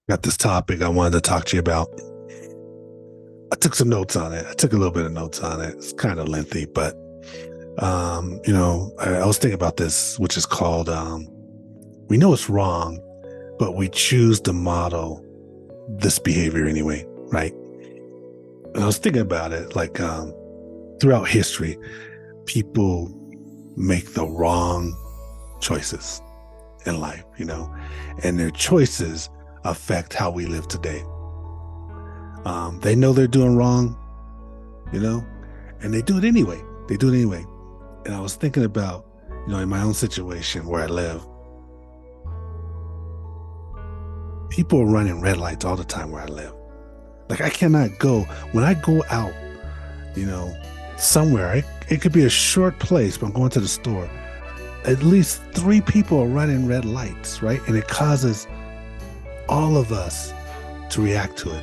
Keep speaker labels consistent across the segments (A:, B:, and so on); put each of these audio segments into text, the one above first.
A: Got this topic I wanted to talk to you about. I took some notes on it. I took a little bit of notes on it. It's kind of lengthy, but I was thinking about this, which is called we know it's wrong, but we choose to model this behavior anyway, right? And I was thinking about it like throughout history, people make the wrong choices in life, and their choices affect how we live today. They know they're doing wrong, you know, and they do it anyway. They do it anyway. And I was thinking about, in my own situation where I live, people are running red lights all the time where I live. Like I cannot go when I go out, you know, somewhere. It could be a short place, but I'm going to the store. At least three people are running red lights, right? And it causes all of us to react to it.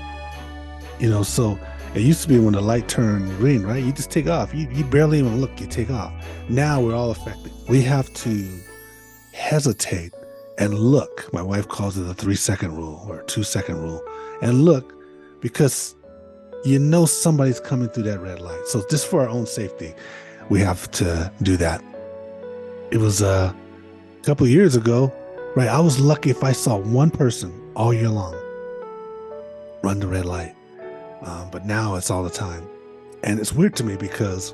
A: So it used to be when the light turned green, right? You just take off. You barely even look, you take off. Now we're all affected. We have to hesitate and look. My wife calls it the 3-second rule or 2-second rule. And look, because somebody's coming through that red light. So just for our own safety, we have to do that. It was a couple of years ago, right? I was lucky if I saw one person all year long run the red light. But now it's all the time. And it's weird to me because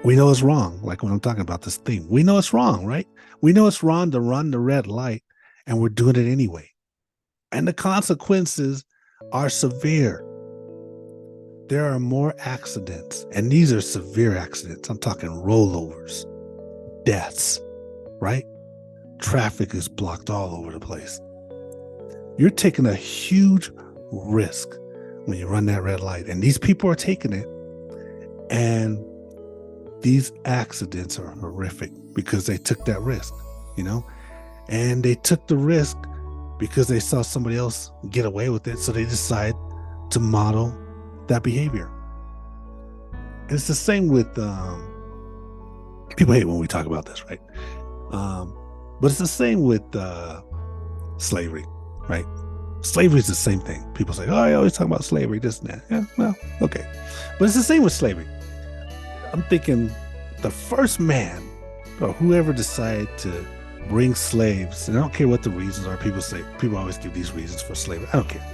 A: we know it's wrong. Like when I'm talking about this theme, we know it's wrong, right? We know it's wrong to run the red light and we're doing it anyway. And the consequences are severe. There are more accidents, and these are severe accidents. I'm talking rollovers, deaths, right? Traffic is blocked all over the place. You're taking a huge risk when you run that red light, and these people are taking it, and these accidents are horrific because they took that risk, and they took the risk because they saw somebody else get away with it, so they decide to model that behavior. And it's the same with people hate when we talk about this, right? But it's the same with slavery, right? Slavery is the same thing. People say, "Oh, I always talk about slavery, this and that." Yeah, well, okay, but it's the same with slavery. I'm thinking the first man or whoever decided to bring slaves, and I don't care what the reasons are. People always give these reasons for slavery. I don't care.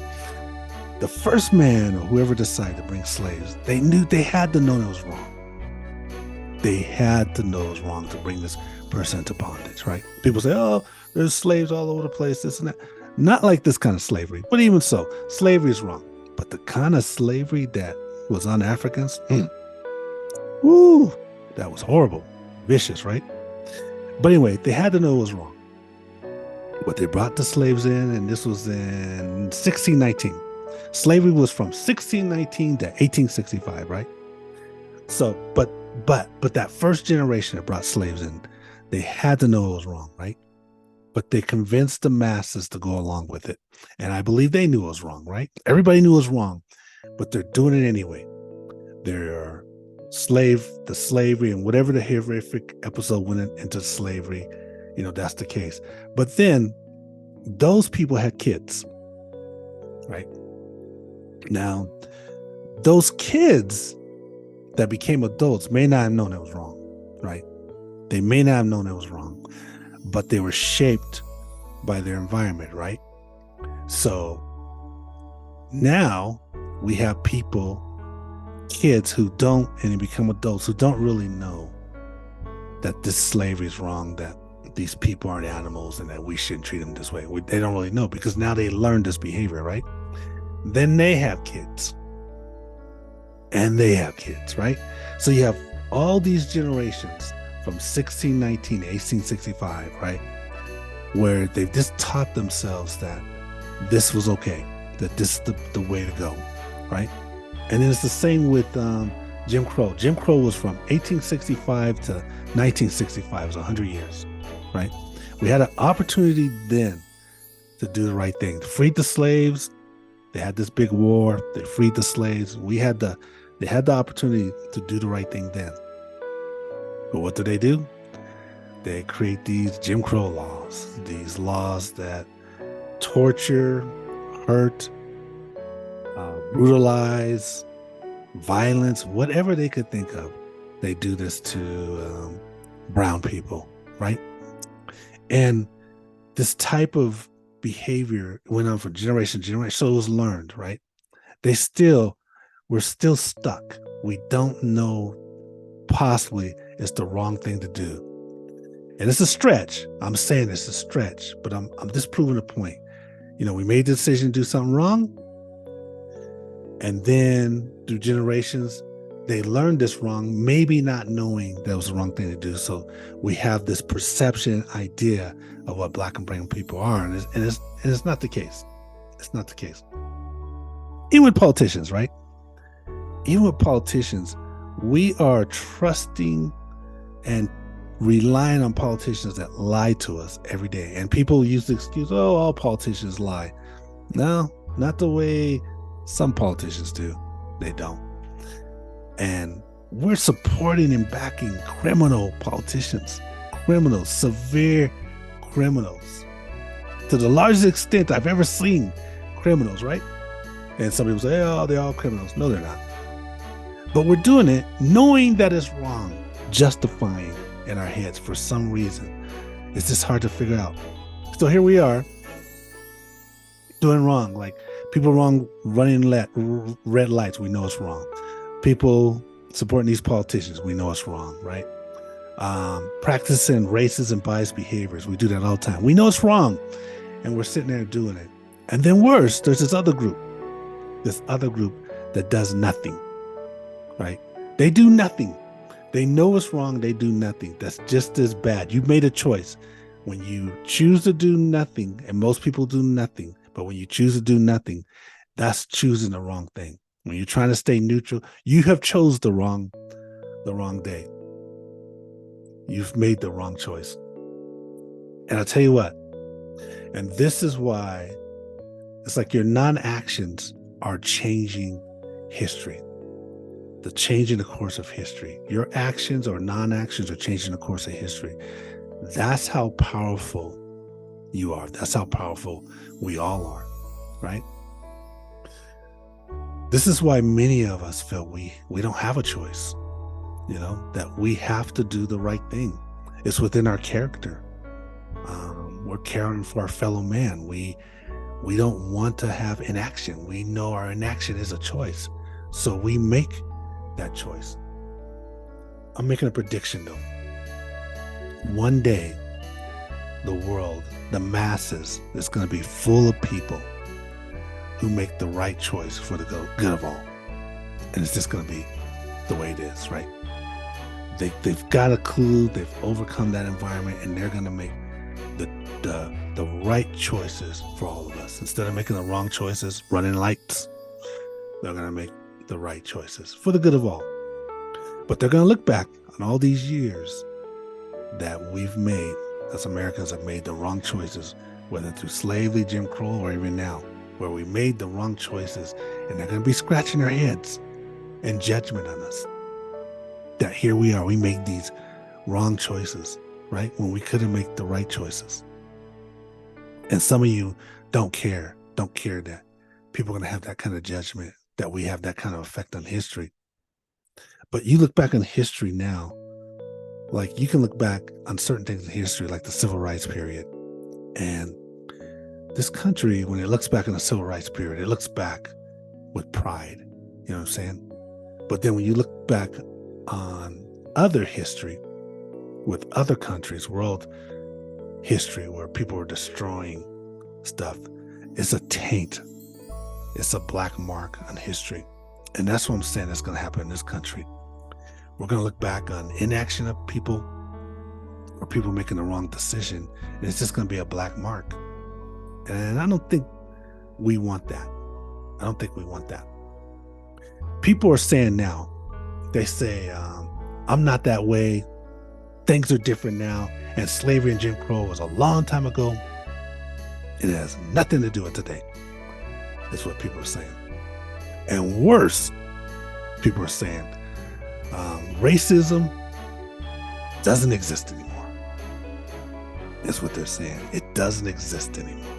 A: The first man or whoever decided to bring slaves, they had to know it was wrong. They had to know it was wrong to bring this person into bondage, right? People say, "Oh, there's slaves all over the place, this and that." Not like this kind of slavery, but even so, slavery is wrong. But the kind of slavery that was on Africans, woo, that was horrible, vicious, right? But anyway, they had to know it was wrong. But they brought the slaves in, and this was in 1619. Slavery was from 1619 to 1865, right? So, but that first generation that brought slaves in, they had to know it was wrong, right? But they convinced the masses to go along with it. And I believe they knew it was wrong, right? Everybody knew it was wrong, but they're doing it anyway. They're the slavery, and whatever the horrific episode went into slavery, that's the case. But then those people had kids, right? Now, those kids that became adults may not have known it was wrong, right? They may not have known it was wrong, but they were shaped by their environment, right? So now we have kids who don't, and they become adults who don't really know that this slavery is wrong, that these people aren't animals and that we shouldn't treat them this way. They don't really know because now they learn this behavior, right? Then they have kids. And they have kids, right? So you have all these generations from 1619 to 1865, right? Where they've just taught themselves that this was okay, that this is the way to go, right? And then it's the same with Jim Crow. Jim Crow was from 1865 to 1965. It was 100 years, right? We had an opportunity then to do the right thing, to free the slaves. They had this big war. They freed the slaves. They had the opportunity to do the right thing then. But what do? They create these Jim Crow laws, these laws that torture, hurt, brutalize, violence, whatever they could think of, they do this to brown people, right? And this type of behavior went on for generation to generation. So it was learned, right? We're still stuck. We don't know, possibly it's the wrong thing to do. And it's a stretch. I'm saying it's a stretch, but I'm just proving a point. We made the decision to do something wrong. And then through generations, they learned this wrong, maybe not knowing that was the wrong thing to do. So we have this perception idea of what Black and brown people are. And it's not the case. It's not the case. Even with politicians, right? Even with politicians, we are trusting and relying on politicians that lie to us every day. And people use the excuse, oh, all politicians lie. No, not the way some politicians do. They don't. And we're supporting and backing criminal politicians, criminals, severe criminals, to the largest extent I've ever seen criminals, right? And some people say, oh, they're all criminals. No, they're not. But we're doing it knowing that it's wrong, justifying in our heads for some reason. It's just hard to figure out. So here we are doing wrong. Like people running red lights, we know it's wrong. People supporting these politicians, we know it's wrong, right? Practicing racist and biased behaviors, we do that all the time. We know it's wrong, and we're sitting there doing it. And then worse, there's this other group that does nothing, right? They do nothing. They know it's wrong. They do nothing. That's just as bad. You made a choice. When you choose to do nothing, and most people do nothing, but when you choose to do nothing, that's choosing the wrong thing. When you're trying to stay neutral, you have chose the wrong day. You've made the wrong choice. And I'll tell you what, and this is why it's like your non-actions are changing history. The changing the course of history. Your actions or non-actions are changing the course of history. That's how powerful you are. That's how powerful we all are, right? This is why many of us feel we don't have a choice, that we have to do the right thing. It's within our character. We're caring for our fellow man. We don't want to have inaction. We know our inaction is a choice. So we make that choice. I'm making a prediction though. One day, the world, the masses, is going to be full of people who make the right choice for the good of all. And it's just going to be the way it is, right? They've got a clue, they've overcome that environment, and they're going to make the right choices for all of us. Instead of making the wrong choices, running lights, they're going to make the right choices for the good of all. But they're going to look back on all these years that we've made, as Americans have made the wrong choices, whether through slavery, Jim Crow, or even now, where we made the wrong choices, and they're going to be scratching their heads in judgment on us. That here we are, we made these wrong choices, right? When we couldn't make the right choices. And some of you don't care that people are going to have that kind of judgment, that we have that kind of effect on history. But you look back on history now, like you can look back on certain things in history, like the civil rights period. And this country, when it looks back on the civil rights period, it looks back with pride. You know what I'm saying? But then when you look back on other history with other countries, world history, where people were destroying stuff, it's a taint. It's a black mark on history. And that's what I'm saying that's going to happen in this country. We're going to look back on inaction of people, or people making the wrong decision, and it's just going to be a black mark. And I don't think we want that. I don't think we want that. People are saying now, they say, I'm not that way. Things are different now. And slavery and Jim Crow was a long time ago. It has nothing to do with today. That's what people are saying. And worse, people are saying, racism doesn't exist anymore. That's what they're saying. It doesn't exist anymore.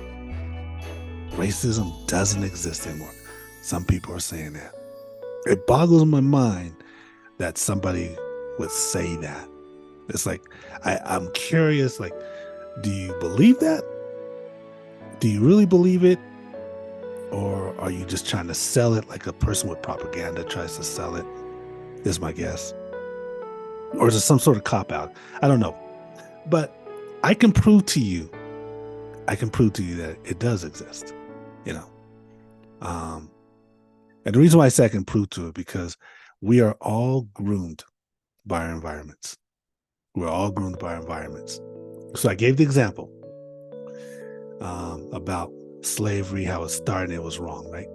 A: racism doesn't exist anymore. Some people are saying that. It boggles my mind that somebody would say that. It's like, I'm curious, like, do you believe that? Do you really believe it? Or are you just trying to sell it like a person with propaganda tries to sell it? Is my guess. Or is it some sort of cop out? I don't know. But I can prove to you that it does exist, you know. And the reason why I say I can prove to it, because we are all groomed by our environments. We're all groomed by our environments. So I gave the example about slavery, how it started, it was wrong, right?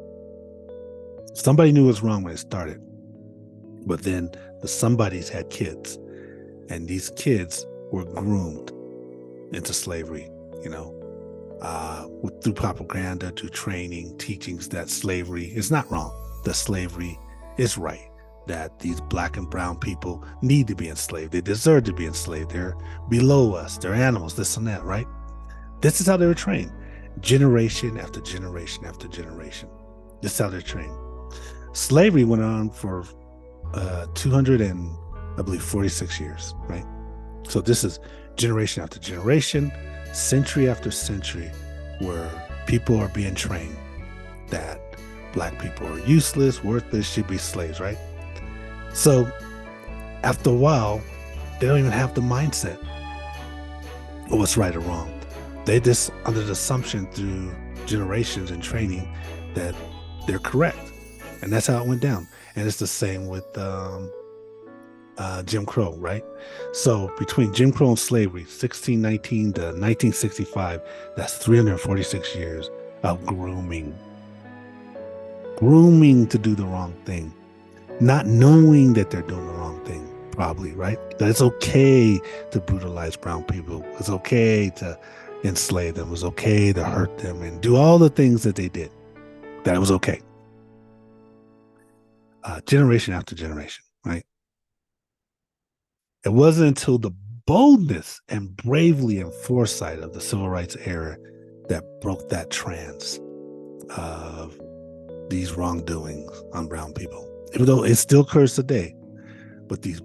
A: Somebody knew it was wrong when it started, but then the somebodies had kids, and these kids were groomed into slavery, you know, through propaganda, through training, teachings that slavery is not wrong, that slavery is right, that these black and brown people need to be enslaved, they deserve to be enslaved, they're below us, they're animals, this and that, right? This is how they were trained, generation after generation after generation. This is how they're trained. Slavery went on for 246 years, right? So this is generation after generation, century after century, where people are being trained that black people are useless, worthless, should be slaves, right? So after a while, they don't even have the mindset of what's right or wrong. They just under the assumption through generations and training that they're correct. And that's how it went down. And it's the same with Jim Crow, right? So between Jim Crow and slavery, 1619 to 1965, that's 346 years of grooming to do the wrong thing, not knowing that they're doing the wrong thing, probably, right? That it's okay to brutalize brown people. It's okay to enslave them. It was okay to hurt them and do all the things that they did. That it was okay. Generation after generation, right? It wasn't until the boldness and bravery and foresight of the civil rights era that broke that trance of these wrongdoings on brown people. Even though it still occurs today, but these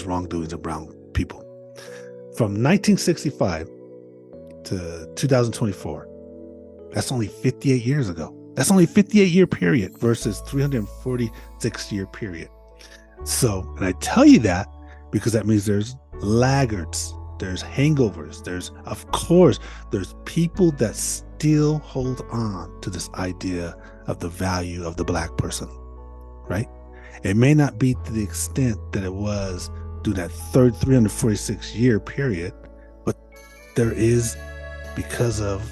A: wrongdoings of brown people. From 1965 to 2024, that's only 58 years ago. That's only a 58-year period versus 346-year period. So, and I tell you that because that means there's laggards, there's hangovers, there's people that still hold on to this idea of the value of the black person, right? It may not be to the extent that it was through that 346-year period, but there is, because of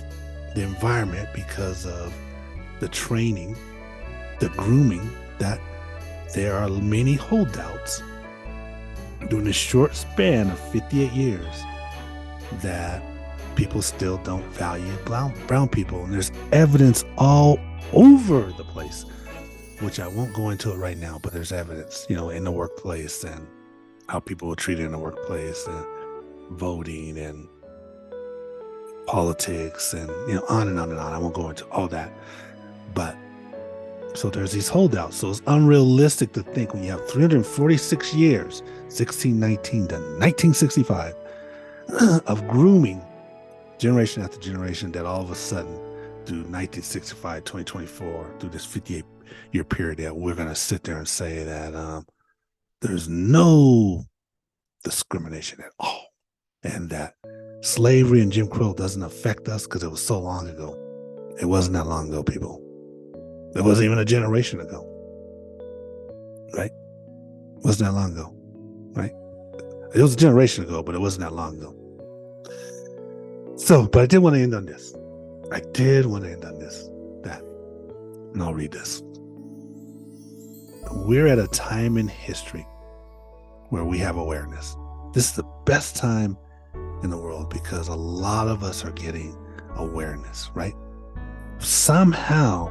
A: the environment, because of the training, the grooming, that there are many holdouts during a short span of 58 years that people still don't value brown people. And there's evidence all over the place, which I won't go into it right now, but there's evidence, you know, in the workplace and how people were treated in the workplace and voting and politics and, you know, on and on and on. I won't go into all that. But so there's these holdouts. So it's unrealistic to think when you have 346 years, 1619 to 1965, of grooming generation after generation, that all of a sudden through 1965, 2024, through this 58-year period, that we're going to sit there and say that there's no discrimination at all, and that slavery and Jim Crow doesn't affect us because it was so long ago. It wasn't that long ago, people. It wasn't even a generation ago, right? It wasn't that long ago, right? It was a generation ago, but it wasn't that long ago. So, but I did want to end on this. And I'll read this. We're at a time in history where we have awareness. This is the best time in the world because a lot of us are getting awareness, right? Somehow,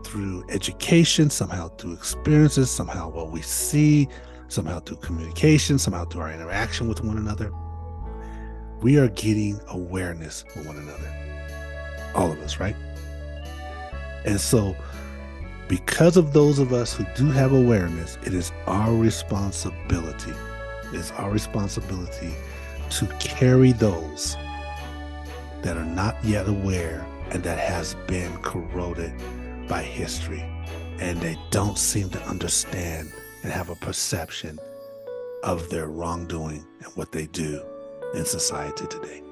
A: through education, somehow through experiences, somehow what we see, somehow through communication, somehow through our interaction with one another, we are getting awareness with one another. All of us, right? And so, because of those of us who do have awareness, it is our responsibility. It is our responsibility to carry those that are not yet aware and that has been corroded by history, and they don't seem to understand and have a perception of their wrongdoing and what they do in society today.